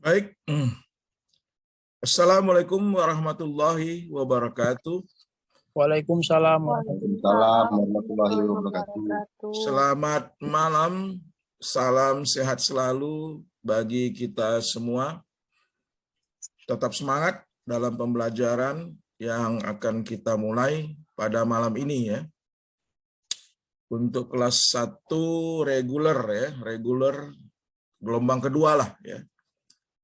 Baik. Assalamualaikum warahmatullahi wabarakatuh. Waalaikumsalam. Waalaikumsalam warahmatullahi wabarakatuh. Selamat malam, salam sehat selalu bagi kita semua. Tetap semangat dalam pembelajaran yang akan kita mulai pada malam ini ya. Untuk kelas 1 reguler ya, reguler gelombang kedua lah ya.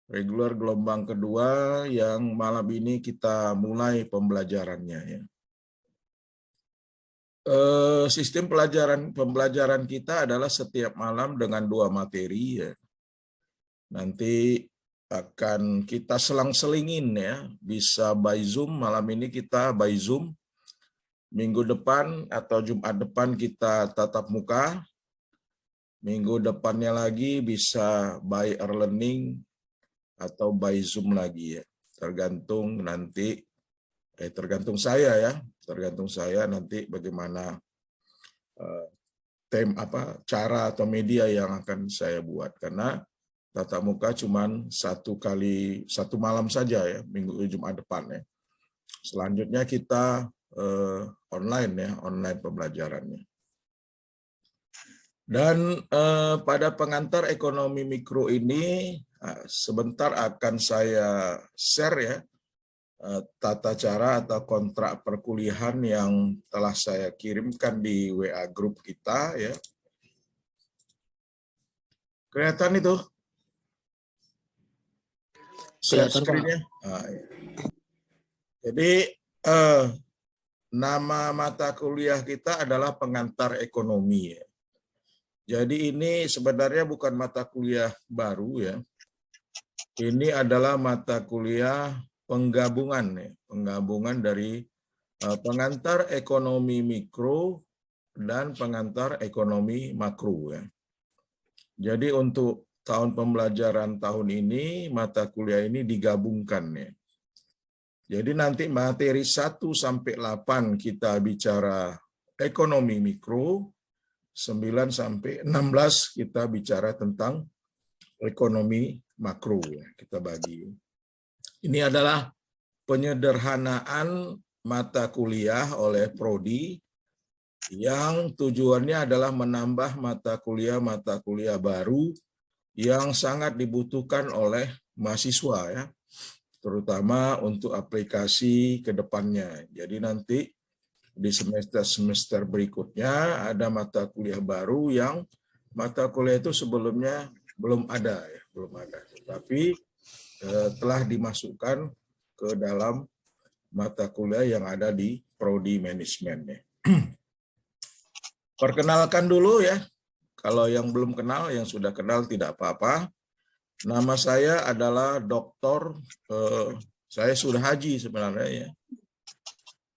Reguler gelombang kedua yang malam ini kita mulai pembelajarannya ya. Sistem pembelajaran kita adalah setiap malam dengan 2 materi ya. Nanti akan kita selang-selingin ya, bisa by Zoom. Malam ini kita by Zoom. Minggu depan atau Jumat depan kita tatap muka. Minggu depannya lagi bisa by e-learning atau by Zoom lagi ya. Tergantung nanti tergantung saya ya. Tergantung saya nanti bagaimana cara atau media yang akan saya buat, karena tatap muka cuman satu malam saja ya, minggu Jumat depan ya. Selanjutnya kita online ya, online pembelajarannya. Dan pada pengantar ekonomi mikro ini sebentar akan saya share ya tata cara atau kontrak perkuliahan yang telah saya kirimkan di WA grup kita ya. Kelihatan itu? Share screen-nya. Jadi nama mata kuliah kita adalah pengantar ekonomi ya. Jadi ini sebenarnya bukan mata kuliah baru ya. Ini adalah mata kuliah penggabungan ya, penggabungan dari pengantar ekonomi mikro dan pengantar ekonomi makro ya. Jadi untuk tahun pembelajaran tahun ini mata kuliah ini digabungkan ya. Jadi nanti materi 1 sampai 8 kita bicara ekonomi mikro, 9 sampai 16 kita bicara tentang ekonomi makro ya, kita bagi. Ini adalah penyederhanaan mata kuliah oleh Prodi yang tujuannya adalah menambah mata kuliah baru yang sangat dibutuhkan oleh mahasiswa ya, terutama untuk aplikasi ke depannya. Jadi nanti di semester berikutnya ada mata kuliah baru yang mata kuliah itu sebelumnya belum ada ya, tapi telah dimasukkan ke dalam mata kuliah yang ada di Prodi Manajemen ya. Perkenalkan dulu ya, kalau yang belum kenal, yang sudah kenal tidak apa-apa. Nama saya adalah Dr. Saya sudah haji sebenarnya ya.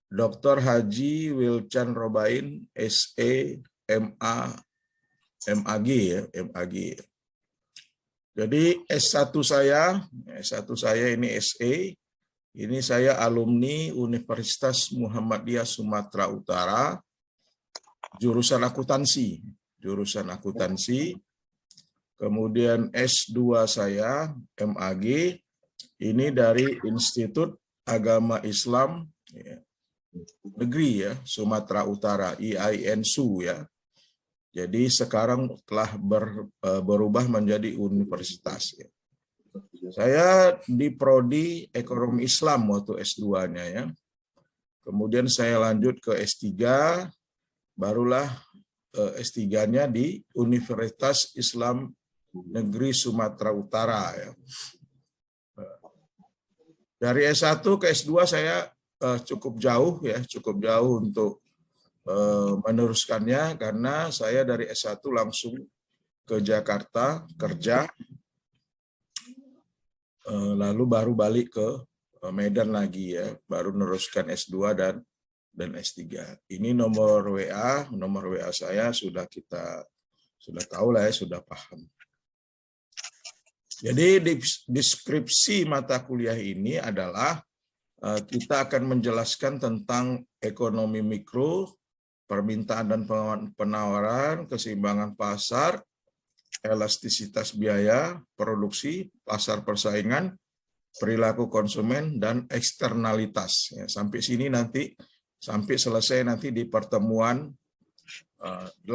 Dr. Haji Wilcan Robain, SE, MA, MAG ya, MAG. Jadi S1 saya ini SE, ini saya alumni Universitas Muhammadiyah Sumatera Utara, jurusan akuntansi. Kemudian S2 saya MAG, ini dari Institut Agama Islam Negeri ya, Sumatera Utara, IAINSU ya. Jadi sekarang telah berubah menjadi universitas ya. Saya di Prodi Ekonomi Islam waktu S2-nya ya. Kemudian saya lanjut ke S3, barulah S3-nya di Universitas Islam Negeri Sumatera Utara ya. Dari S1 ke S2 saya cukup jauh untuk meneruskannya, karena saya dari S1 langsung ke Jakarta kerja, lalu baru balik ke Medan lagi ya, baru meneruskan S2 dan S3. Ini nomor WA saya sudah tahu lah ya, sudah paham. Jadi deskripsi mata kuliah ini adalah kita akan menjelaskan tentang ekonomi mikro, permintaan dan penawaran, keseimbangan pasar, elastisitas biaya, produksi, pasar persaingan, perilaku konsumen, dan eksternalitas. Ya, sampai sini nanti, sampai selesai nanti di pertemuan 8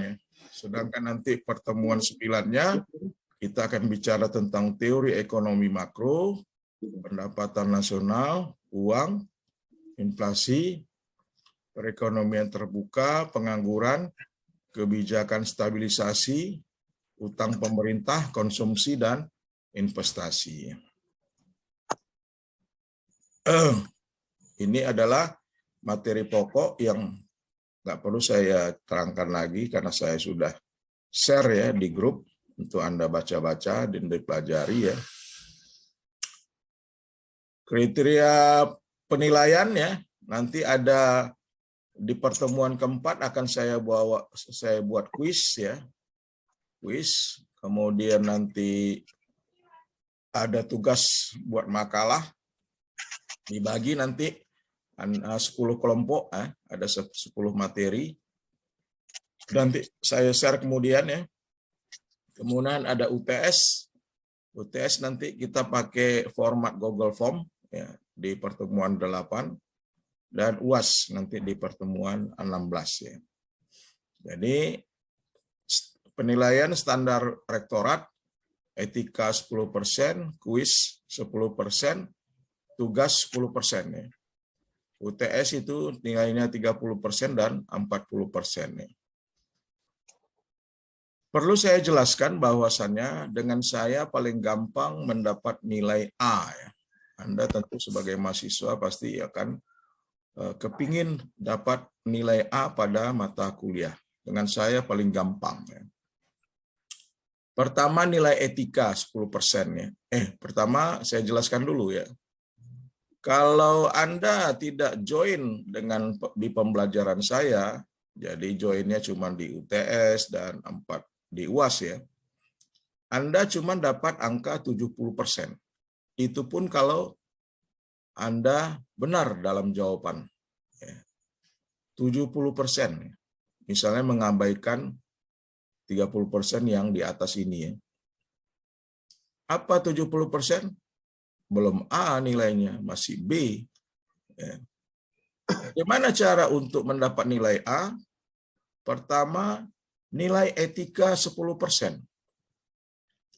ya. Sedangkan nanti pertemuan 9-nya kita akan bicara tentang teori ekonomi makro, pendapatan nasional, uang, inflasi, perekonomian terbuka, pengangguran, kebijakan stabilisasi, utang pemerintah, konsumsi, dan investasi. Ini adalah materi pokok yang nggak perlu saya terangkan lagi karena saya sudah share ya di grup untuk Anda baca-baca dan dipelajari ya. Kriteria penilaian ya, nanti ada di pertemuan keempat akan saya buat kuis ya. Kuis, kemudian nanti ada tugas buat makalah, dibagi nanti 10 kelompok, ada 10 materi. Nanti saya share kemudian ya. Kemudian ada UTS. UTS nanti kita pakai format Google Form ya, di pertemuan 8. Dan UAS nanti di pertemuan 16 ya. Jadi penilaian standar rektorat, etika 10%, kuis 10%, tugas 10% ya. UTS itu nilainya 30% dan 40% ya. Perlu saya jelaskan bahwasannya dengan saya paling gampang mendapat nilai A ya. Anda tentu sebagai mahasiswa pasti akan kepingin dapat nilai A pada mata kuliah. Dengan saya paling gampang ya. Pertama nilai etika 10% ya. Pertama saya jelaskan dulu ya. Kalau Anda tidak join di pembelajaran saya, jadi joinnya cuma di UTS dan 4 di UAS ya, Anda cuma dapat angka 70%. Itu pun kalau Anda benar dalam jawaban. 70%. Misalnya mengabaikan 30% yang di atas ini ya. Apa 70%? Belum A nilainya, masih B. Bagaimana cara untuk mendapat nilai A? Pertama, nilai etika 10%.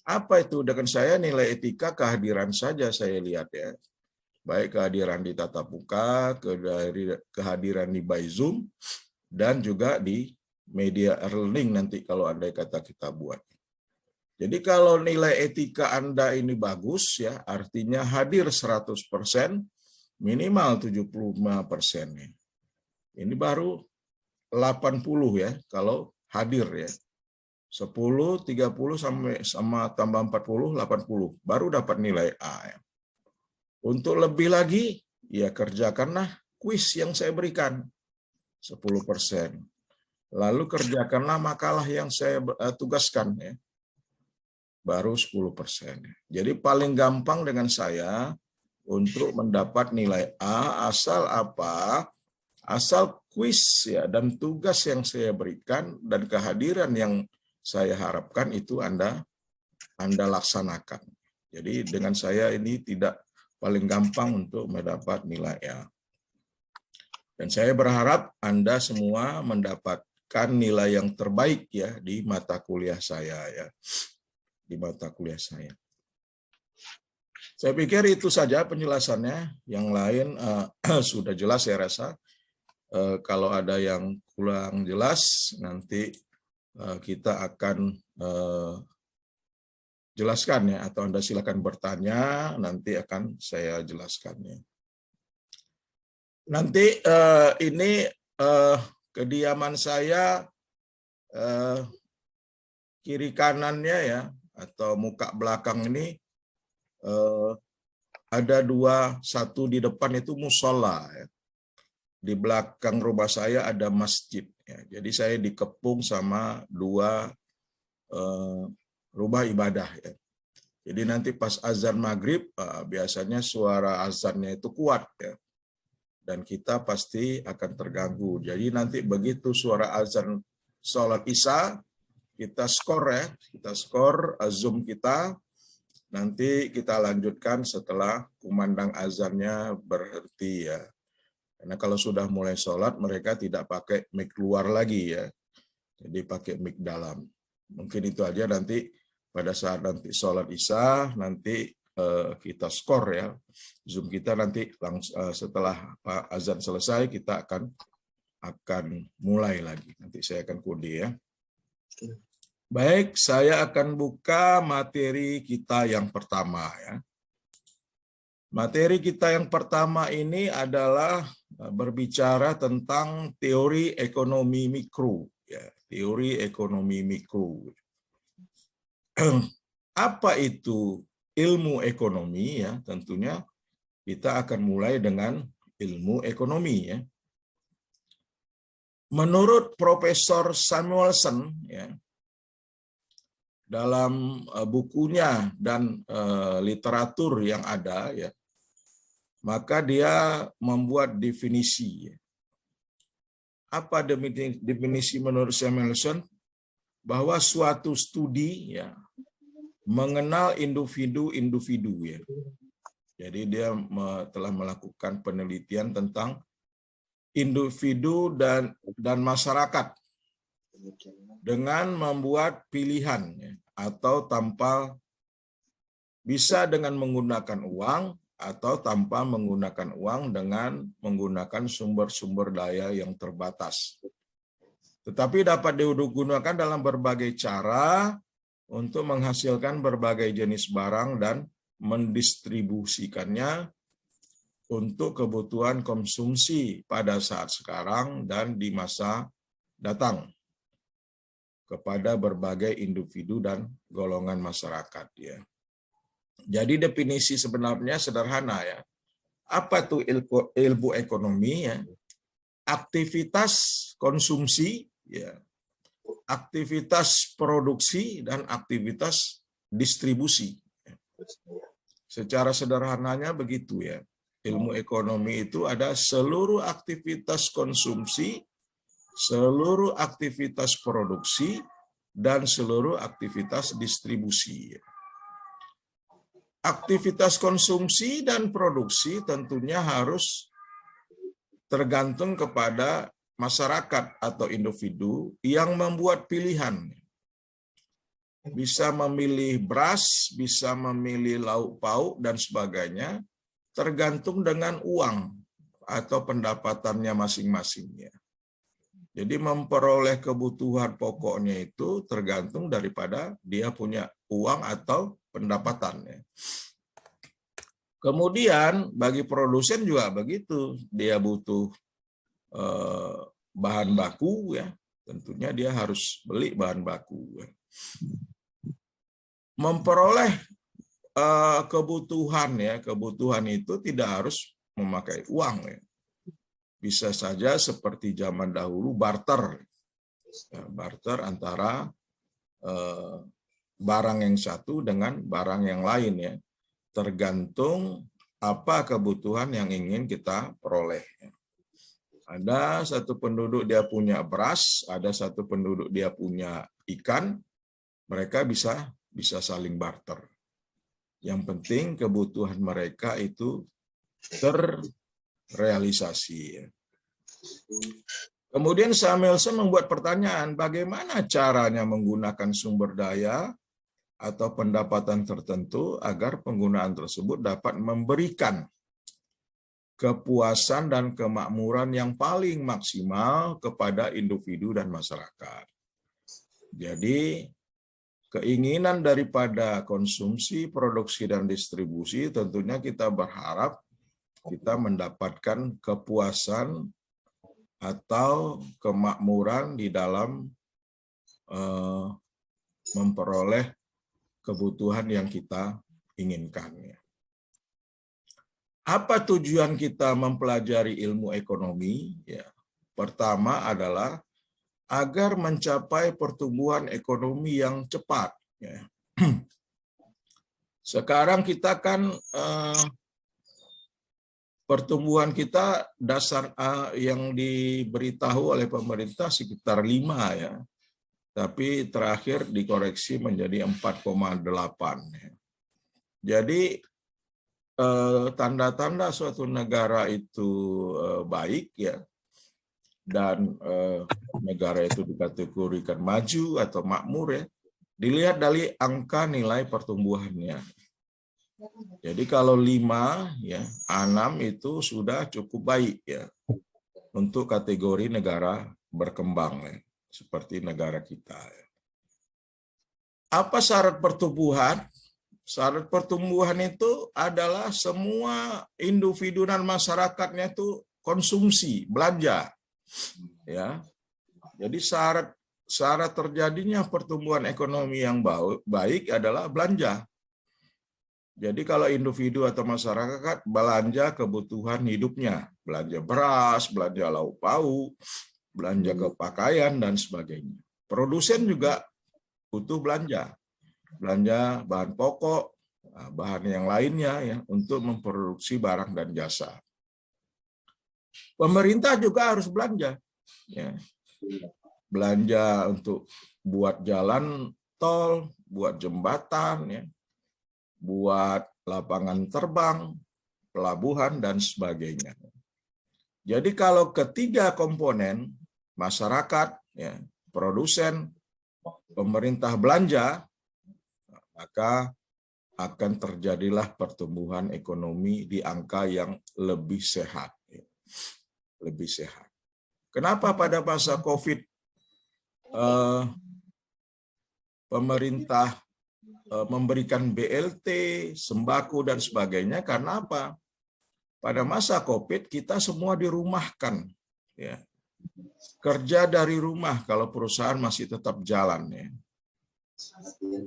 Apa itu? Dengan saya nilai etika kehadiran saja saya lihat ya. Baik kehadiran di tatap muka, kehadiran di by Zoom, dan juga di media learning nanti kalau andai kata kita buat. Jadi kalau nilai etika Anda ini bagus ya, artinya hadir 100%, minimal 75%. Ini baru 80 ya kalau hadir ya. 10, 30 sama tambah 40, 80 baru dapat nilai A ya. Untuk lebih lagi ya kerjakanlah kuis yang saya berikan 10%. Lalu kerjakanlah makalah yang saya tugaskan ya. Baru 10%. Jadi paling gampang dengan saya untuk mendapat nilai A asal apa? Asal kuis ya dan tugas yang saya berikan dan kehadiran yang saya harapkan itu Anda laksanakan. Jadi dengan saya ini tidak paling gampang untuk mendapat nilai A. Dan saya berharap Anda semua mendapatkan nilai yang terbaik ya di mata kuliah saya ya. Di mata kuliah saya. Saya pikir itu saja penjelasannya. Yang lain sudah jelas saya rasa. Kalau ada yang kurang jelas, nanti kita akan jelaskan ya. Atau Anda silakan bertanya, nanti akan saya jelaskannya. Nanti ini kediaman saya kiri kanannya ya. Atau muka belakang ini ada satu di depan itu musola ya. Di belakang rumah saya ada masjid ya. Jadi saya dikepung sama 2 rumah ibadah ya. Jadi nanti pas azan maghrib biasanya suara azannya itu kuat ya. Dan kita pasti akan terganggu. Jadi nanti begitu suara azan sholat isya kita skor ya, kita skor Zoom kita. Nanti kita lanjutkan setelah kumandang azannya berhenti ya. Karena kalau sudah mulai sholat, mereka tidak pakai mic luar lagi ya. Jadi pakai mic dalam. Mungkin itu aja, nanti pada saat nanti sholat isya, nanti kita skor ya. Zoom kita nanti setelah azan selesai, kita akan mulai lagi. Nanti saya akan kode ya. Baik, saya akan buka materi kita yang pertama ya. Materi kita yang pertama ini adalah berbicara tentang teori ekonomi mikro ya, teori ekonomi mikro. Apa itu ilmu ekonomi ya? Tentunya kita akan mulai dengan ilmu ekonomi ya. Menurut Profesor Samuelson ya, dalam bukunya dan literatur yang ada ya, maka dia membuat definisi. Apa definisi menurut Samuelson? Bahwa suatu studi ya mengenal individu-individu ya. Jadi dia telah melakukan penelitian tentang individu dan masyarakat dengan membuat pilihan ya, atau tanpa, bisa dengan menggunakan uang atau tanpa menggunakan uang, dengan menggunakan sumber-sumber daya yang terbatas. Tetapi dapat digunakan dalam berbagai cara untuk menghasilkan berbagai jenis barang dan mendistribusikannya untuk kebutuhan konsumsi pada saat sekarang dan di masa datang kepada berbagai individu dan golongan masyarakat ya. Jadi definisi sebenarnya sederhana ya. Apa tuh ilmu ekonomi ya? Aktivitas konsumsi ya, aktivitas produksi dan aktivitas distribusi. Secara sederhananya begitu ya. Ilmu ekonomi itu ada seluruh aktivitas konsumsi, seluruh aktivitas produksi, dan seluruh aktivitas distribusi. Aktivitas konsumsi dan produksi tentunya harus tergantung kepada masyarakat atau individu yang membuat pilihan. Bisa memilih beras, bisa memilih lauk pauk, dan sebagainya, tergantung dengan uang atau pendapatannya masing-masing. Jadi memperoleh kebutuhan pokoknya itu tergantung daripada dia punya uang atau pendapatannya. Kemudian bagi produsen juga begitu, dia butuh bahan baku ya, tentunya dia harus beli bahan baku. Memperoleh kebutuhan ya, kebutuhan itu tidak harus memakai uang ya. Bisa saja seperti zaman dahulu barter, ya, barter antara barang yang satu dengan barang yang lain ya, tergantung apa kebutuhan yang ingin kita peroleh. Ada satu penduduk dia punya beras, ada satu penduduk dia punya ikan, mereka bisa saling barter. Yang penting kebutuhan mereka itu terrealisasi. Kemudian Samuelson membuat pertanyaan, bagaimana caranya menggunakan sumber daya atau pendapatan tertentu agar penggunaan tersebut dapat memberikan kepuasan dan kemakmuran yang paling maksimal kepada individu dan masyarakat. Jadi, keinginan daripada konsumsi, produksi, dan distribusi tentunya kita berharap kita mendapatkan kepuasan atau kemakmuran di dalam memperoleh kebutuhan yang kita inginkan. Apa tujuan kita mempelajari ilmu ekonomi? Ya, pertama adalah agar mencapai pertumbuhan ekonomi yang cepat. Ya. Sekarang kita kan pertumbuhan kita dasar yang diberitahu oleh pemerintah sekitar 5 ya. tapi terakhir dikoreksi menjadi 4,8. Jadi tanda-tanda suatu negara itu baik ya, dan negara itu dikategorikan maju atau makmur ya, dilihat dari angka nilai pertumbuhannya. Jadi kalau 5 ya, 6 itu sudah cukup baik ya untuk kategori negara berkembang ya, seperti negara kita. Apa syarat pertumbuhan? Syarat pertumbuhan itu adalah semua individu dan masyarakatnya itu konsumsi, belanja. Ya. Jadi syarat terjadinya pertumbuhan ekonomi yang baik adalah belanja. Jadi kalau individu atau masyarakat belanja kebutuhan hidupnya, belanja beras, belanja lauk pauk, belanja ke pakaian dan sebagainya. Produsen juga butuh belanja bahan pokok, bahan yang lainnya ya untuk memproduksi barang dan jasa. Pemerintah juga harus belanja, ya. Belanja untuk buat jalan tol, buat jembatan, ya, buat lapangan terbang, pelabuhan dan sebagainya. Jadi kalau ketiga komponen masyarakat, ya, produsen, pemerintah belanja, maka akan terjadilah pertumbuhan ekonomi di angka yang lebih sehat. Lebih sehat. Kenapa pada masa COVID pemerintah memberikan BLT, sembako, dan sebagainya? Karena apa? Pada masa COVID kita semua dirumahkan. Ya. Kerja dari rumah kalau perusahaan masih tetap jalan. Ya.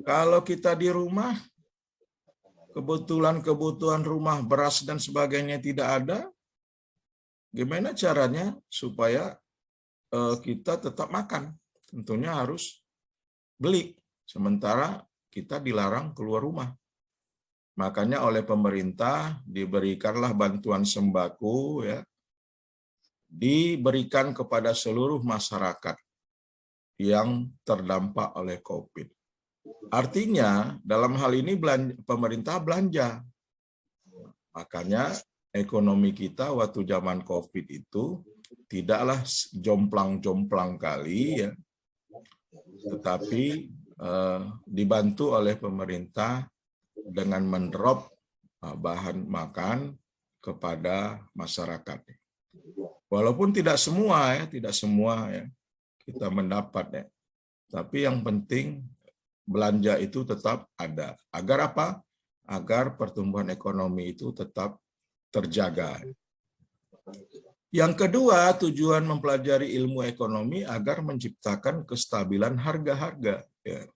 Kalau kita di rumah, kebutuhan rumah, beras dan sebagainya tidak ada, gimana caranya supaya kita tetap makan? Tentunya harus beli, sementara kita dilarang keluar rumah. Makanya oleh pemerintah diberikanlah bantuan sembako, ya, diberikan kepada seluruh masyarakat yang terdampak oleh COVID. Artinya dalam hal ini pemerintah belanja. Makanya ekonomi kita waktu zaman COVID itu tidaklah jomplang-jomplang kali ya, tetapi dibantu oleh pemerintah dengan mendrop bahan makan kepada masyarakat. Walaupun tidak semua ya kita mendapat ya. Tapi yang penting belanja itu tetap ada. Agar apa? Agar pertumbuhan ekonomi itu tetap terjaga. Yang kedua, tujuan mempelajari ilmu ekonomi agar menciptakan kestabilan harga-harga. Ya.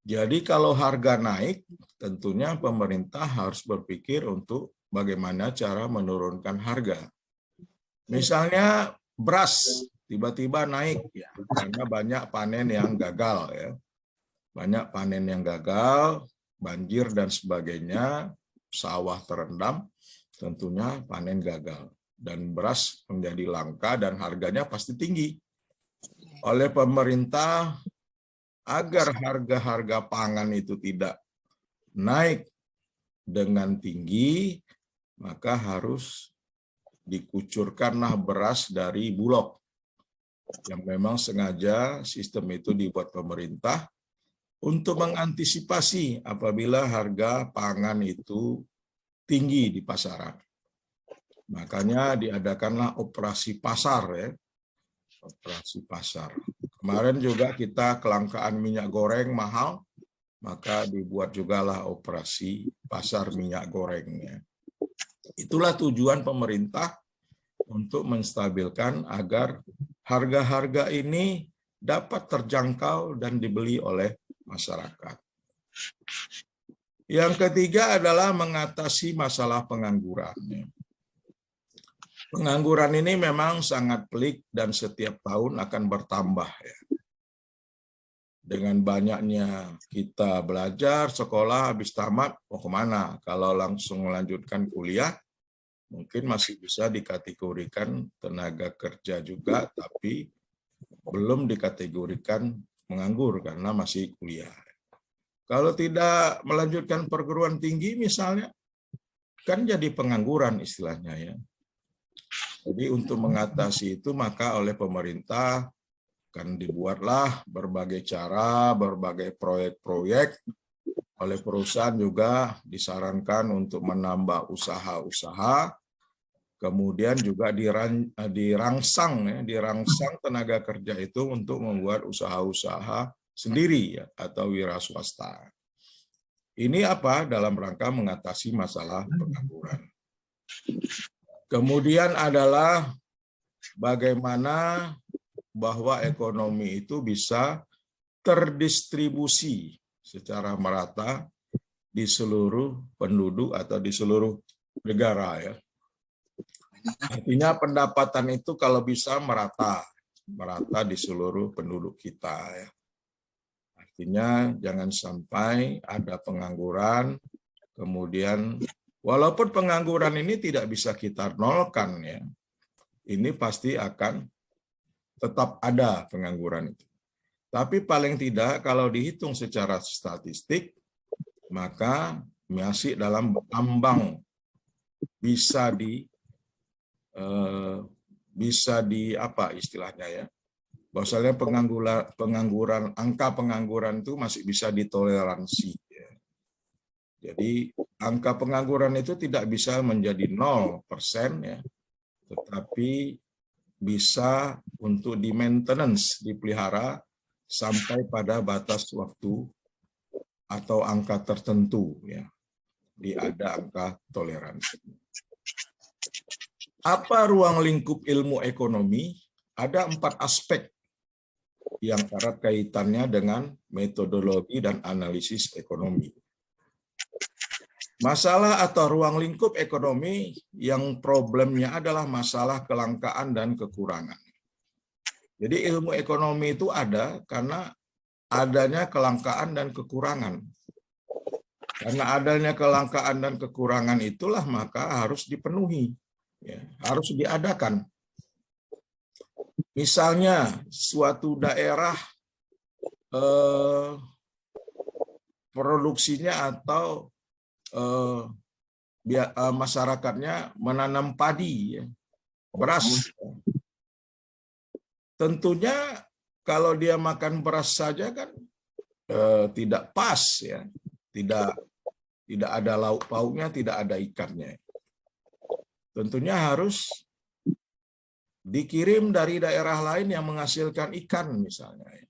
Jadi kalau harga naik, tentunya pemerintah harus berpikir untuk bagaimana cara menurunkan harga. Misalnya beras tiba-tiba naik ya, karena banyak panen yang gagal ya. Banyak panen yang gagal, banjir dan sebagainya, sawah terendam, tentunya panen gagal dan beras menjadi langka dan harganya pasti tinggi. Oleh pemerintah agar harga-harga pangan itu tidak naik dengan tinggi, maka harus dikucurkanlah beras dari Bulog. Yang memang sengaja sistem itu dibuat pemerintah untuk mengantisipasi apabila harga pangan itu tinggi di pasaran. Makanya diadakanlah operasi pasar ya. Operasi pasar. Kemarin juga kita kelangkaan minyak goreng mahal, maka dibuat jugalah operasi pasar minyak gorengnya. Itulah tujuan pemerintah untuk menstabilkan agar harga-harga ini dapat terjangkau dan dibeli oleh masyarakat. Yang ketiga adalah mengatasi masalah pengangguran. Pengangguran ini memang sangat pelik dan setiap tahun akan bertambah. Ya. Dengan banyaknya kita belajar, sekolah, habis tamat, mau kemana? Kalau langsung melanjutkan kuliah, mungkin masih bisa dikategorikan tenaga kerja juga, tapi belum dikategorikan menganggur karena masih kuliah. Kalau tidak melanjutkan perguruan tinggi misalnya, kan jadi pengangguran istilahnya ya. Jadi untuk mengatasi itu maka oleh pemerintah kan dibuatlah berbagai cara, berbagai proyek-proyek. Oleh perusahaan juga disarankan untuk menambah usaha-usaha, kemudian juga dirangsang tenaga kerja itu untuk membuat usaha-usaha sendiri ya, atau wira swasta. Ini apa? Dalam rangka mengatasi masalah pengangguran. Kemudian adalah bagaimana bahwa ekonomi itu bisa terdistribusi secara merata di seluruh penduduk atau di seluruh negara ya. Artinya pendapatan itu kalau bisa merata di seluruh penduduk kita ya. Artinya jangan sampai ada pengangguran, kemudian walaupun pengangguran ini tidak bisa kita nolkan ya, ini pasti akan tetap ada pengangguran itu. Tapi paling tidak kalau dihitung secara statistik, maka masih dalam ambang bisa di apa istilahnya ya, bahwasanya pengangguran angka pengangguran itu masih bisa ditoleransi ya. Jadi angka pengangguran itu tidak bisa menjadi 0% ya, tetapi bisa untuk di maintenance, dipelihara sampai pada batas waktu atau angka tertentu ya, ada angka toleransi. Apa ruang lingkup ilmu ekonomi? Ada 4 aspek yang erat kaitannya dengan metodologi dan analisis ekonomi. Masalah atau ruang lingkup ekonomi yang problemnya adalah masalah kelangkaan dan kekurangan. Jadi ilmu ekonomi itu ada karena adanya kelangkaan dan kekurangan. Karena adanya kelangkaan dan kekurangan itulah maka harus dipenuhi, ya, harus diadakan. Misalnya suatu daerah produksinya atau masyarakatnya menanam padi, ya, beras. Tentunya kalau dia makan beras saja kan tidak pas ya, tidak ada lauk pauknya, tidak ada ikannya. Tentunya harus dikirim dari daerah lain yang menghasilkan ikan misalnya ya,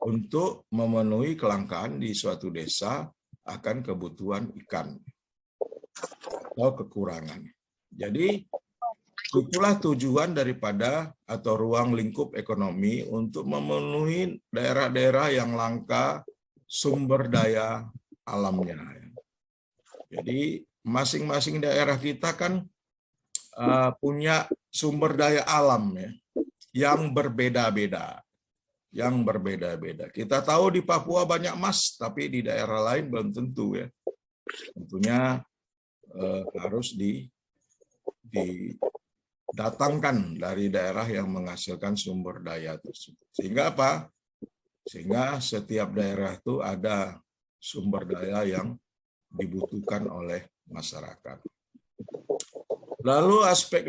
untuk memenuhi kelangkaan di suatu desa akan kebutuhan ikan atau kekurangan. Jadi itulah tujuan daripada atau ruang lingkup ekonomi untuk memenuhi daerah-daerah yang langka sumber daya alamnya. Jadi masing-masing daerah kita kan punya sumber daya alam ya, yang berbeda-beda. Kita tahu di Papua banyak emas, tapi di daerah lain belum tentu ya. Tentunya harus didatangkan dari daerah yang menghasilkan sumber daya tersebut. Sehingga apa? Sehingga setiap daerah itu ada sumber daya yang dibutuhkan oleh masyarakat. Lalu aspek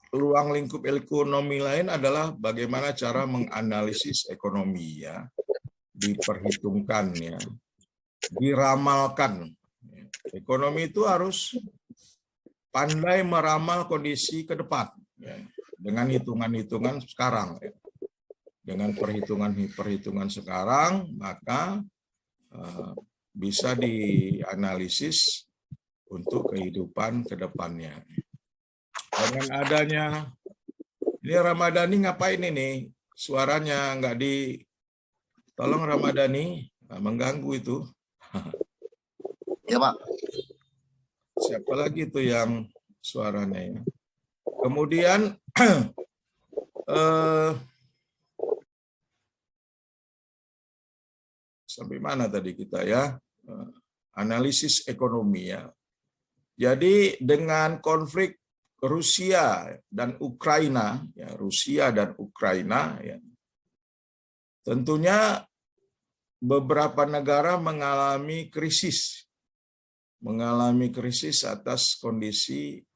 ruang lingkup ekonomi lain adalah bagaimana cara menganalisis ekonomi ya, diperhitungkan ya, diramalkan. Ekonomi itu harus pandai meramal kondisi ke depan ya, dengan hitungan-hitungan sekarang ya. Dengan perhitungan sekarang maka bisa dianalisis untuk kehidupan ke depannya. Dengan adanya ini Ramadhani ngapain ini? Suaranya nggak tolong Ramadhani, mengganggu itu. Ya Pak. Siapa lagi itu yang suaranya ya? Kemudian sampai mana tadi kita ya? Analisis ekonomi ya. Jadi dengan konflik Rusia dan Ukraina, ya, Rusia dan Ukraina, ya, tentunya beberapa negara mengalami krisis atas kondisi,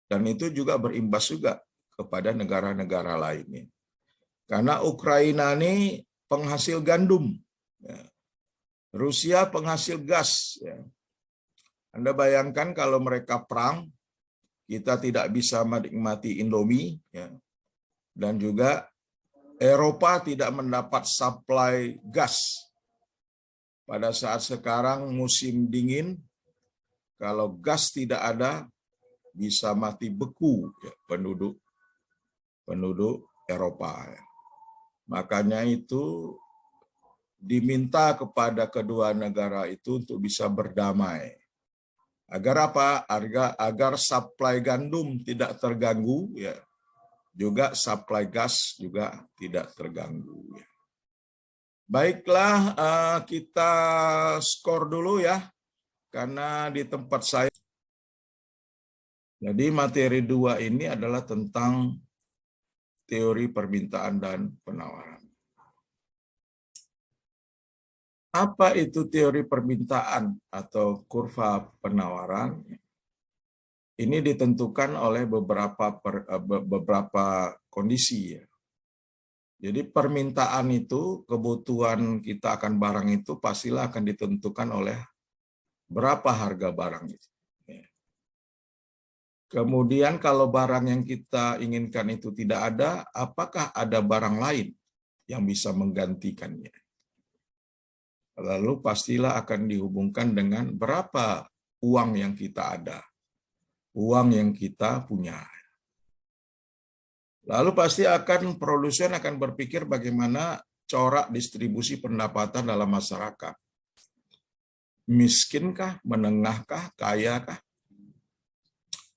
dan itu juga berimbas juga kepada negara-negara lainnya. Karena Ukraina ini penghasil gandum, ya. Rusia penghasil gas. Ya. Anda bayangkan kalau mereka perang, kita tidak bisa menikmati Indomie, ya. Dan juga Eropa tidak mendapat suplai gas. Pada saat sekarang musim dingin, kalau gas tidak ada, bisa mati beku, ya, penduduk Eropa. Ya. Makanya itu diminta kepada kedua negara itu untuk bisa berdamai. Agar apa? Agar suplai gandum tidak terganggu, ya. Juga suplai gas juga tidak terganggu. Ya. Baiklah, kita skor dulu ya, karena di tempat saya. Jadi materi 2 ini adalah tentang teori permintaan dan penawaran. Apa itu teori permintaan atau kurva penawaran? Ini ditentukan oleh beberapa kondisi. Ya. Jadi permintaan itu, kebutuhan kita akan barang itu pastilah akan ditentukan oleh berapa harga barang itu. Ya. Kemudian kalau barang yang kita inginkan itu tidak ada, apakah ada barang lain yang bisa menggantikannya? Lalu pastilah akan dihubungkan dengan berapa uang yang kita ada, uang yang kita punya. Lalu pasti produsen akan berpikir bagaimana corak distribusi pendapatan dalam masyarakat. Miskinkah, menengahkah, kayakah?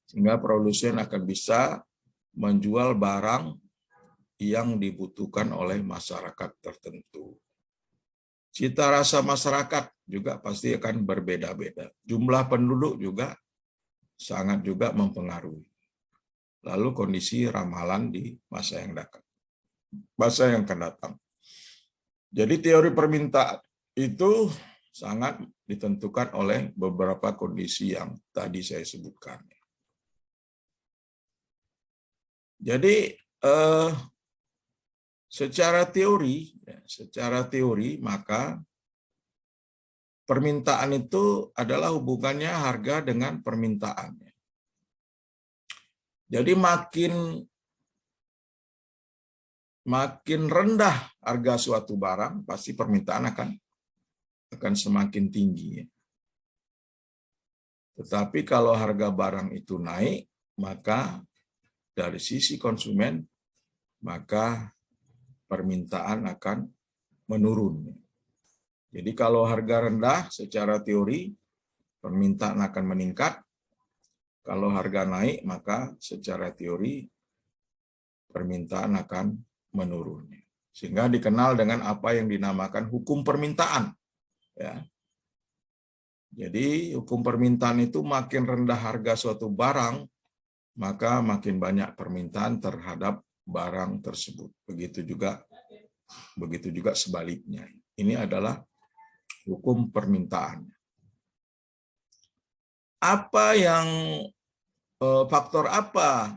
Sehingga produsen akan bisa menjual barang yang dibutuhkan oleh masyarakat tertentu. Cita rasa masyarakat juga pasti akan berbeda-beda. Jumlah penduduk juga sangat juga mempengaruhi. Lalu kondisi ramalan di masa yang akan datang. Jadi teori permintaan itu sangat ditentukan oleh beberapa kondisi yang tadi saya sebutkan. Jadi secara teori maka permintaan itu adalah hubungannya harga dengan permintaan. Jadi makin rendah harga suatu barang, pasti permintaan akan semakin tinggi. Tetapi kalau harga barang itu naik, maka dari sisi konsumen, maka permintaan akan menurun. Jadi kalau harga rendah secara teori, permintaan akan meningkat. Kalau harga naik, maka secara teori permintaan akan menurun. Sehingga dikenal dengan apa yang dinamakan hukum permintaan. Ya. Jadi hukum permintaan itu makin rendah harga suatu barang, maka makin banyak permintaan terhadap barang tersebut. Begitu juga sebaliknya. Ini adalah hukum permintaan. Faktor apa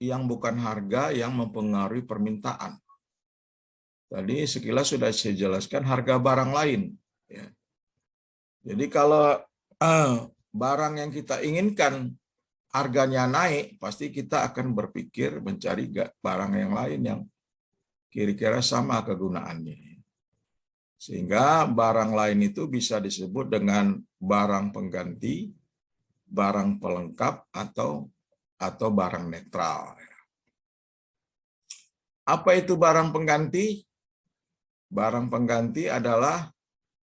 yang bukan harga yang mempengaruhi permintaan? Tadi sekilas sudah saya jelaskan harga barang lain. Ya. Jadi kalau barang yang kita inginkan harganya naik, pasti kita akan berpikir mencari barang yang lain yang kira-kira sama kegunaannya. Sehingga barang lain itu bisa disebut dengan barang pengganti, barang pelengkap, atau barang netral. Apa itu barang pengganti? Barang pengganti adalah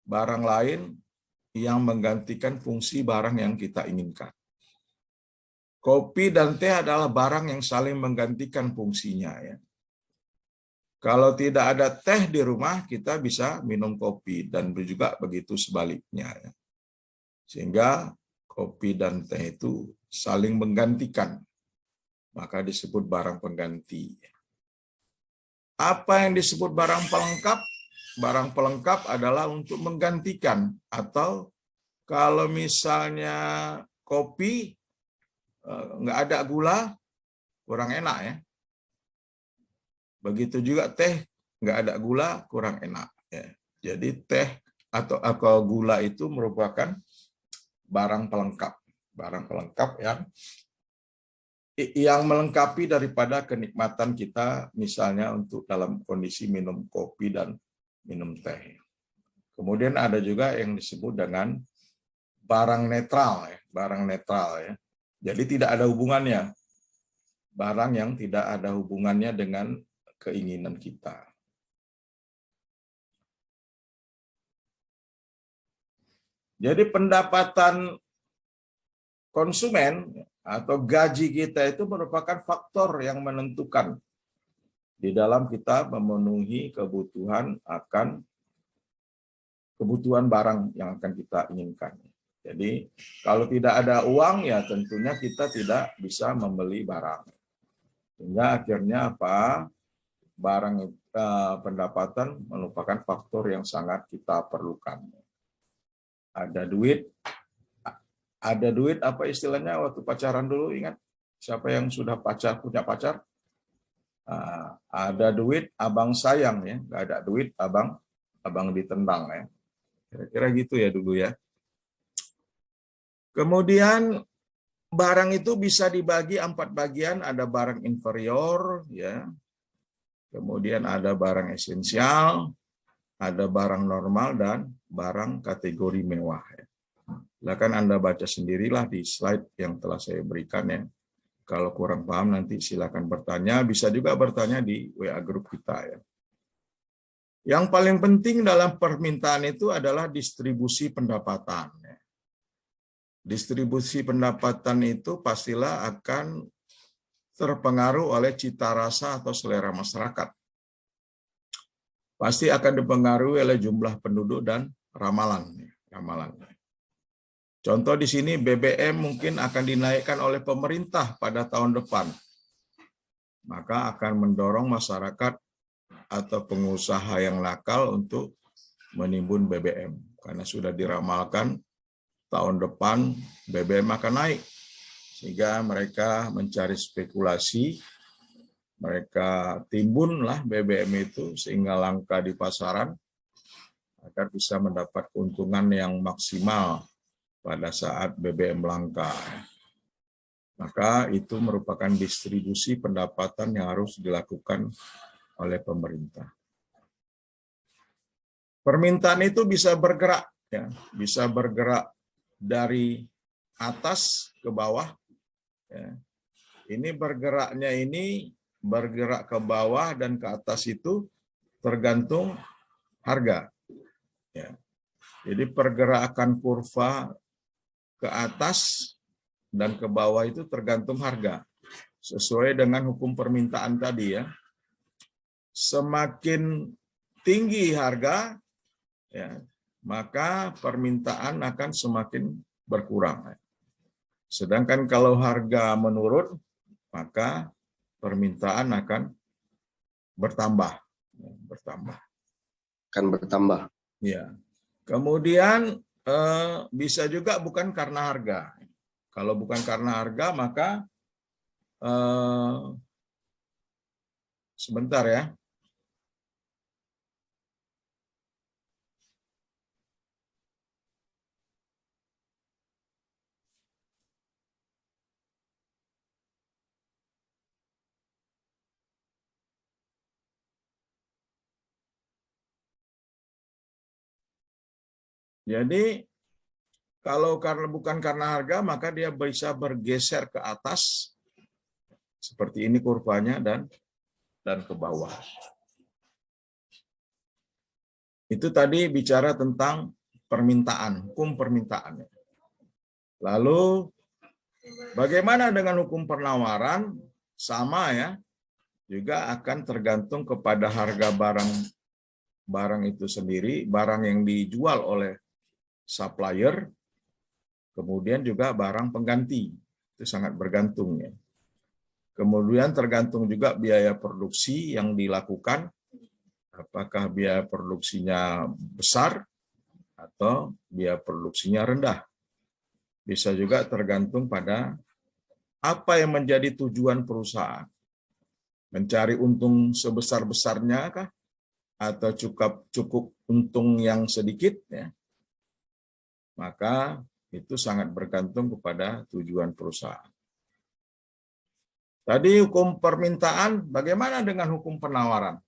barang lain yang menggantikan fungsi barang yang kita inginkan. Kopi dan teh adalah barang yang saling menggantikan fungsinya. Ya. Kalau tidak ada teh di rumah, kita bisa minum kopi, dan juga begitu sebaliknya. Ya. Sehingga kopi dan teh itu saling menggantikan. maka disebut barang pengganti. Apa yang disebut barang pelengkap? Barang pelengkap adalah untuk menggantikan, atau kalau misalnya kopi nggak ada gula, kurang enak ya. Begitu juga teh, nggak ada gula, kurang enak ya. Jadi teh atau gula itu merupakan barang pelengkap. Barang pelengkap yang melengkapi daripada kenikmatan kita, misalnya untuk dalam kondisi minum kopi dan minum teh. Kemudian ada juga yang disebut dengan barang netral ya, barang netral ya. Jadi tidak ada hubungannya. Barang yang tidak ada hubungannya dengan keinginan kita. Jadi pendapatan konsumen atau gaji kita itu merupakan faktor yang menentukan di dalam kita memenuhi kebutuhan barang yang akan kita inginkan. Jadi kalau tidak ada uang ya tentunya kita tidak bisa membeli barang. Sehingga akhirnya pendapatan merupakan faktor yang sangat kita perlukan. Ada duit apa istilahnya waktu pacaran dulu, ingat? Siapa yang sudah punya pacar? Ada duit abang sayang ya, nggak ada duit abang ditendang ya. Kira-kira gitu ya dulu ya. Kemudian barang itu bisa dibagi 4 bagian, ada barang inferior ya. Kemudian ada barang esensial, ada barang normal, dan barang kategori mewah. Silakan Anda baca sendirilah di slide yang telah saya berikan ya. Kalau kurang paham nanti silakan bertanya, bisa juga bertanya di WA grup kita ya. Yang paling penting dalam permintaan itu adalah distribusi pendapatan. Distribusi pendapatan itu pastilah akan terpengaruh oleh cita rasa atau selera masyarakat. Pasti akan dipengaruhi oleh jumlah penduduk dan ramalan. Contoh di sini BBM mungkin akan dinaikkan oleh pemerintah pada tahun depan. Maka akan mendorong masyarakat atau pengusaha yang nakal untuk menimbun BBM. Karena sudah diramalkan tahun depan BBM akan naik. Sehingga mereka mencari spekulasi, mereka timbunlah BBM itu sehingga langka di pasaran agar bisa mendapat keuntungan yang maksimal pada saat BBM langka. Maka itu merupakan distribusi pendapatan yang harus dilakukan oleh pemerintah. Permintaan itu bisa bergerak ya, bisa bergerak dari atas ke bawah. Ya. Ini bergerak ke bawah dan ke atas itu tergantung harga. Ya. Jadi pergerakan kurva ke atas dan ke bawah itu tergantung harga. Sesuai dengan hukum permintaan tadi ya. Semakin tinggi harga, ya, maka permintaan akan semakin berkurang. Sedangkan kalau harga menurun, maka permintaan akan bertambah. Akan bertambah. Ya. Kemudian bisa juga bukan karena harga. Kalau bukan karena harga, maka sebentar ya. Jadi kalau bukan karena harga, maka dia bisa bergeser ke atas seperti ini kurvanya dan ke bawah. Itu tadi bicara tentang permintaan, hukum permintaan. Lalu bagaimana dengan hukum penawaran? Sama ya, juga akan tergantung kepada harga barang itu sendiri, barang yang dijual oleh supplier, kemudian juga barang pengganti. Itu sangat bergantung ya. Kemudian tergantung juga biaya produksi yang dilakukan, apakah biaya produksinya besar atau biaya produksinya rendah. Bisa juga tergantung pada apa yang menjadi tujuan perusahaan. Mencari untung sebesar-besarnya kah? Atau cukup untung yang sedikit, ya. Maka itu sangat bergantung kepada tujuan perusahaan. Tadi hukum permintaan, bagaimana dengan hukum penawaran?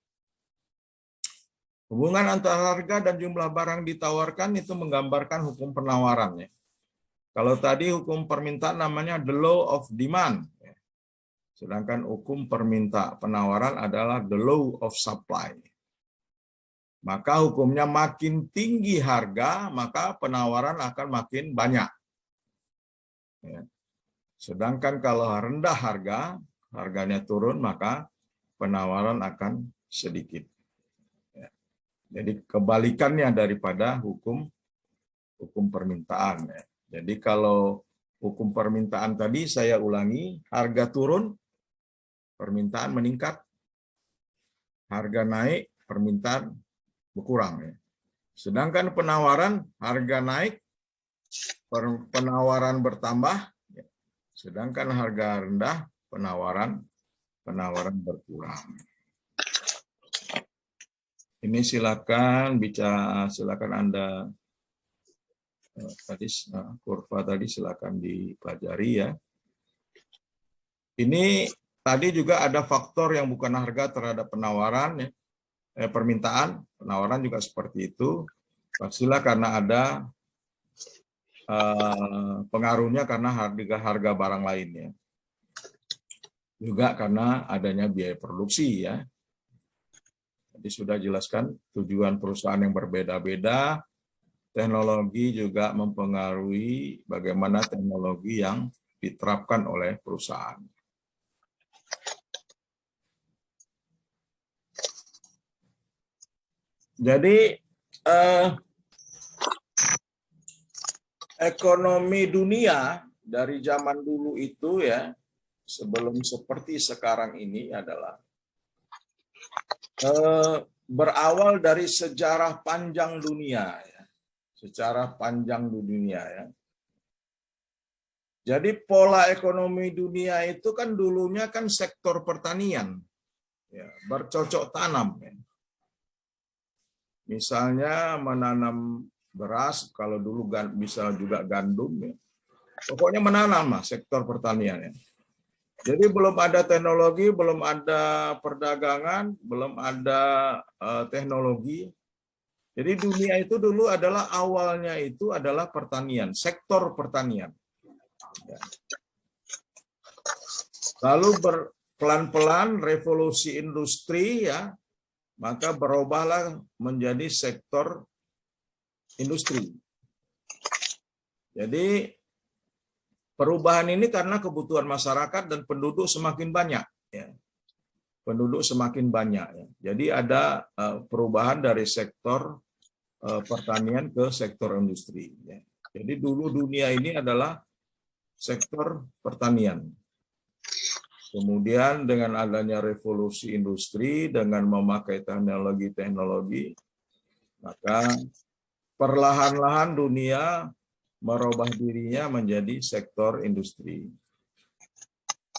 Hubungan antara harga dan jumlah barang ditawarkan itu menggambarkan hukum penawarannya. Kalau tadi hukum permintaan namanya the law of demand. Sedangkan hukum penawaran adalah the law of supply. Maka hukumnya makin tinggi harga, maka penawaran akan makin banyak. Sedangkan kalau rendah harga, harganya turun, maka penawaran akan sedikit. Jadi kebalikannya daripada hukum permintaan. Jadi kalau hukum permintaan tadi saya ulangi, harga turun, permintaan meningkat, harga naik, permintaan berkurang. Sedangkan penawaran, harga naik, penawaran bertambah, sedangkan harga rendah, penawaran berkurang. Ini silakan Anda tadi kurva tadi silakan dipelajari ya. Ini tadi juga ada faktor yang bukan harga terhadap penawaran ya. Permintaan, penawaran juga seperti itu. Pastilah karena ada pengaruhnya karena harga barang lainnya. Juga karena adanya biaya produksi ya. Jadi sudah jelaskan tujuan perusahaan yang berbeda-beda, teknologi juga mempengaruhi bagaimana teknologi yang diterapkan oleh perusahaan. Jadi ekonomi dunia dari zaman dulu itu ya, sebelum seperti sekarang ini adalah berawal dari sejarah panjang dunia ya. Sejarah panjang dunia ya. Jadi pola ekonomi dunia itu kan dulunya kan sektor pertanian ya, bercocok tanam ya. Misalnya menanam beras, kalau dulu bisa juga gandum ya. Pokoknya menanam lah sektor pertanian ya. Jadi belum ada teknologi, belum ada perdagangan, belum ada teknologi. Jadi dunia itu dulu adalah awalnya itu adalah pertanian, sektor pertanian. Lalu pelan-pelan revolusi industri ya, maka berubahlah menjadi sektor industri. Jadi perubahan ini karena kebutuhan masyarakat dan penduduk semakin banyak. Ya. Penduduk semakin banyak. Ya. Jadi ada perubahan dari sektor pertanian ke sektor industri. Ya. Jadi dulu dunia ini adalah sektor pertanian. Kemudian dengan adanya revolusi industri, dengan memakai teknologi-teknologi, maka perlahan-lahan dunia merubah dirinya menjadi sektor industri.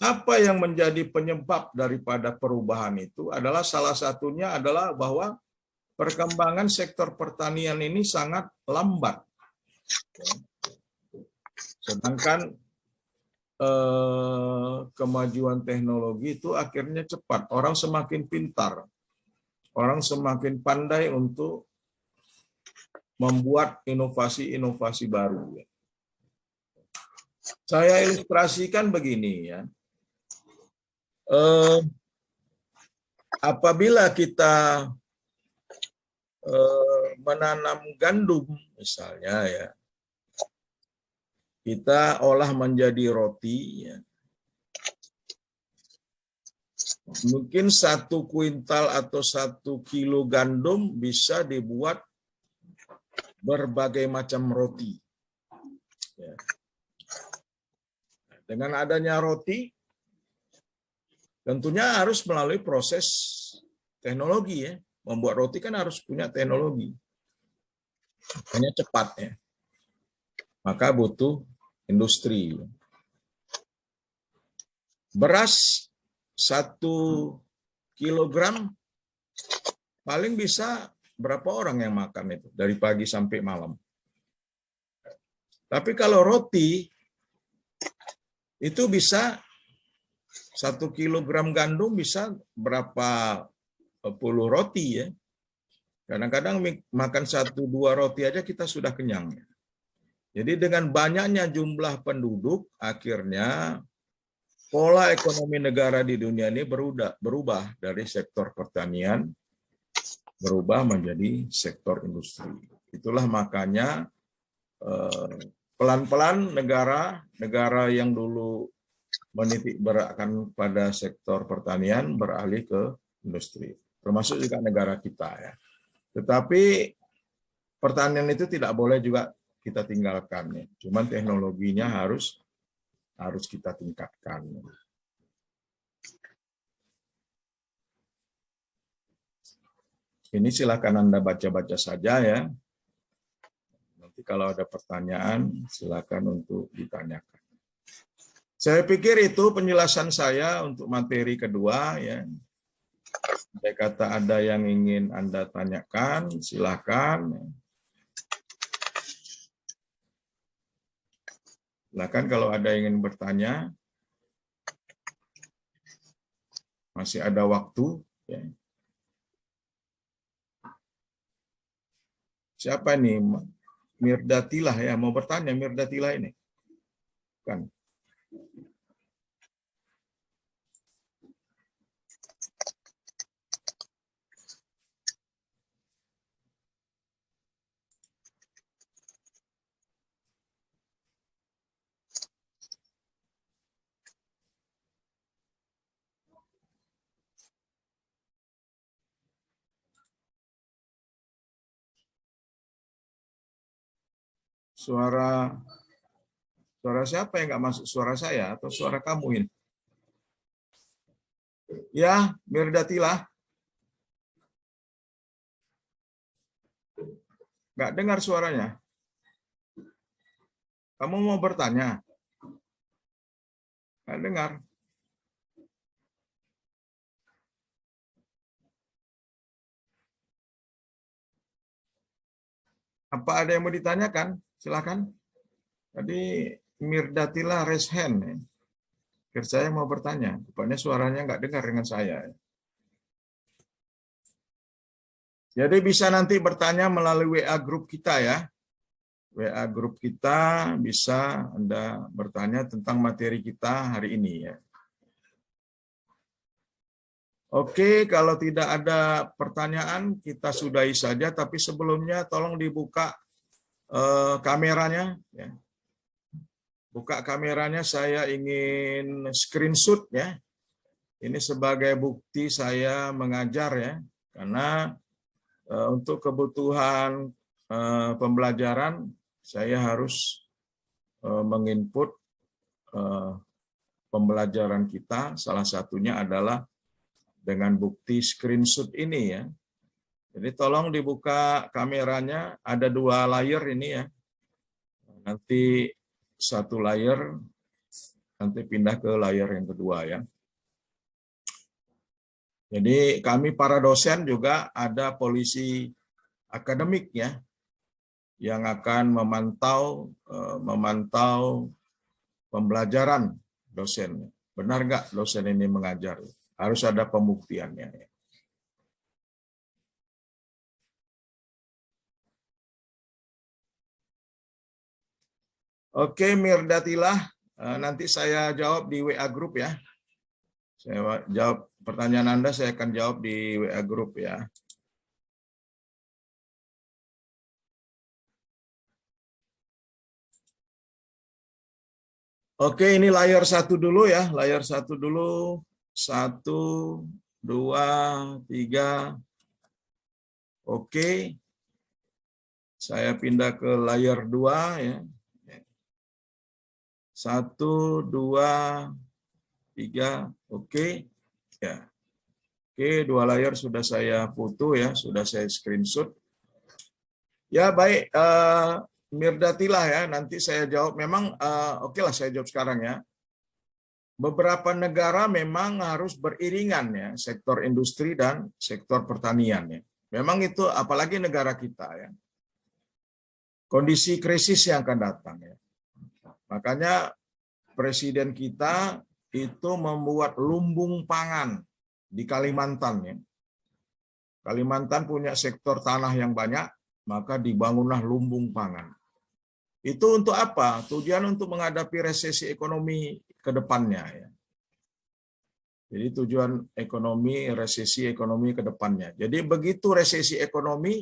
Apa yang menjadi penyebab daripada perubahan itu adalah salah satunya adalah bahwa perkembangan sektor pertanian ini sangat lambat. Sedangkan kemajuan teknologi itu akhirnya cepat. Orang semakin pintar. Orang semakin pandai untuk membuat inovasi-inovasi baru. Saya ilustrasikan begini ya. Apabila kita menanam gandum misalnya ya, kita olah menjadi roti ya. Mungkin 1 kuintal atau 1 kilo gandum bisa dibuat berbagai macam roti. Ya. Dengan adanya roti, Tentunya harus melalui proses teknologi ya. Membuat roti kan harus punya teknologi. Hanya cepat ya. Maka butuh industri. Beras 1 kilogram paling bisa berapa orang yang makan itu dari pagi sampai malam. Tapi kalau roti itu bisa 1 kilogram gandum bisa berapa puluh roti ya. Kadang-kadang makan 1-2 roti aja kita sudah kenyang. Jadi dengan banyaknya jumlah penduduk, akhirnya pola ekonomi negara di dunia ini berubah dari sektor pertanian berubah menjadi sektor industri. Itulah makanya pelan-pelan negara yang dulu menitik beratkan pada sektor pertanian beralih ke industri. Termasuk juga negara kita ya. Tetapi pertanian itu tidak boleh juga kita tinggalkan ya. Cuman teknologinya harus kita tingkatkan. Ini silakan Anda baca-baca saja ya. Nanti kalau ada pertanyaan, silakan untuk ditanyakan. Saya pikir itu penjelasan saya untuk materi kedua ya. Saya kata ada yang ingin Anda tanyakan, silakan. Silakan kalau ada yang ingin bertanya. Masih ada waktu ya. Siapa nih? Mirdatilah ya, mau bertanya Mirdatilah ini. Kan. Suara siapa yang nggak masuk? Suara saya atau suara kamu ini? Ya, Mirdatilah. Nggak dengar suaranya. Kamu mau bertanya? Nggak dengar. Apa ada yang mau ditanyakan? Silakan. Tadi Mirdatilah raise hand. Kira saya mau bertanya. Rupanya suaranya nggak dengar dengan saya. Jadi bisa nanti bertanya melalui WA grup kita ya. WA grup kita bisa Anda bertanya tentang materi kita hari ini ya. Oke, kalau tidak ada pertanyaan kita sudahi saja. Tapi sebelumnya tolong dibuka kameranya. Ya. Buka kameranya, saya ingin screenshot ya. Ini sebagai bukti saya mengajar ya. Karena untuk kebutuhan pembelajaran saya harus menginput pembelajaran kita. Salah satunya adalah dengan bukti screenshot ini ya. Jadi tolong dibuka kameranya, ada 2 layer ini ya. Nanti 1 layer, nanti pindah ke layer yang kedua ya. Jadi kami para dosen juga ada polisi akademik ya, yang akan memantau pembelajaran dosen. Benar nggak dosen ini mengajar? Harus ada pembuktiannya. Ya. Oke, Mirdatilah, nanti saya jawab di WA Group ya. Saya jawab pertanyaan Anda, saya akan jawab di WA Group ya. Oke, ini layar 1 dulu ya, layar 1 dulu. 1, 2, 3. Oke. Saya pindah ke layar 2 ya. 1, 2, 3, oke. Ya. Oke, 2 layar sudah saya foto ya, sudah saya screenshot. Ya baik, Mirdatilah ya, nanti saya jawab. Memang oke lah saya jawab sekarang ya. Beberapa negara memang harus beriringan ya, sektor industri dan sektor pertanian ya. Memang itu apalagi negara kita ya. Kondisi krisis yang akan datang ya. Makanya presiden kita itu membuat lumbung pangan di Kalimantan ya. Kalimantan punya sektor tanah yang banyak, maka dibangunlah lumbung pangan. Itu untuk apa? Tujuan untuk menghadapi resesi ekonomi ke depannya ya. Jadi tujuan ekonomi, resesi ekonomi ke depannya. Jadi begitu resesi ekonomi,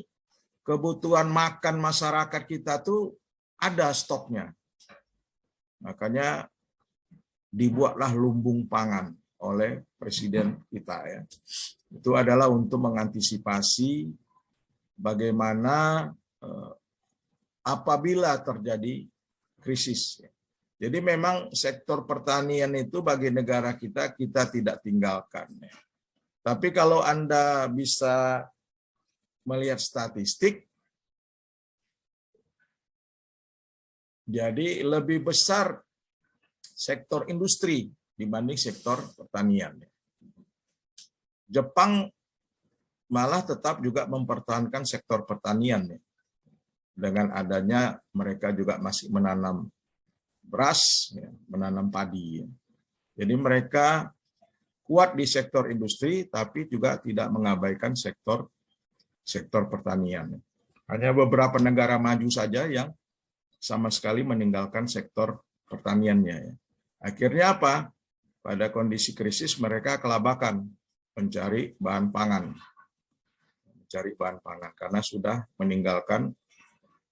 kebutuhan makan masyarakat kita tuh ada stoknya. Makanya dibuatlah lumbung pangan oleh presiden kita ya. Itu adalah untuk mengantisipasi bagaimana apabila terjadi krisis. Jadi memang sektor pertanian itu bagi negara kita tidak tinggalkan. Tapi kalau Anda bisa melihat statistik, jadi lebih besar sektor industri dibanding sektor pertanian. Jepang malah tetap juga mempertahankan sektor pertanian. Dengan adanya mereka juga masih menanam beras, menanam padi. Jadi mereka kuat di sektor industri, tapi juga tidak mengabaikan sektor pertanian. Hanya beberapa negara maju saja yang sama sekali meninggalkan sektor pertaniannya. Akhirnya apa? Pada kondisi krisis mereka kelabakan mencari bahan pangan. Karena sudah meninggalkan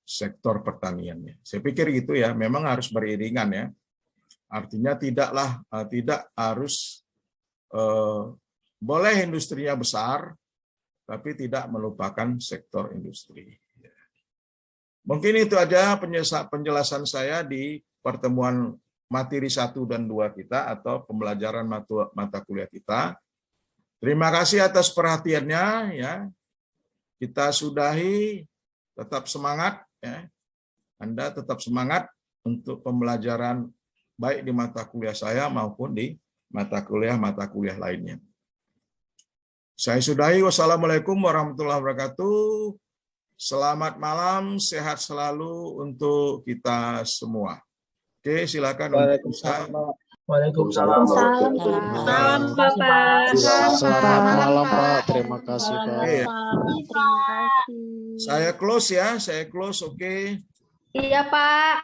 sektor pertaniannya. Saya pikir gitu ya, memang harus beriringan ya. Artinya tidak harus boleh industrinya besar, tapi tidak melupakan sektor industri. Mungkin itu aja penjelasan saya di pertemuan materi 1 dan 2 kita atau pembelajaran mata kuliah kita. Terima kasih atas perhatiannya ya. Kita sudahi, tetap semangat ya. Anda tetap semangat untuk pembelajaran baik di mata kuliah saya maupun di mata kuliah lainnya. Saya sudahi. Wassalamualaikum warahmatullahi wabarakatuh. Selamat malam, sehat selalu untuk kita semua. Oke, silakan untuk bisa. Waalaikumsalam. Salam Bapak. Selamat malam Pak, terima kasih Pak. Oke, ya. Terima kasih. Saya close ya, oke. Iya Pak.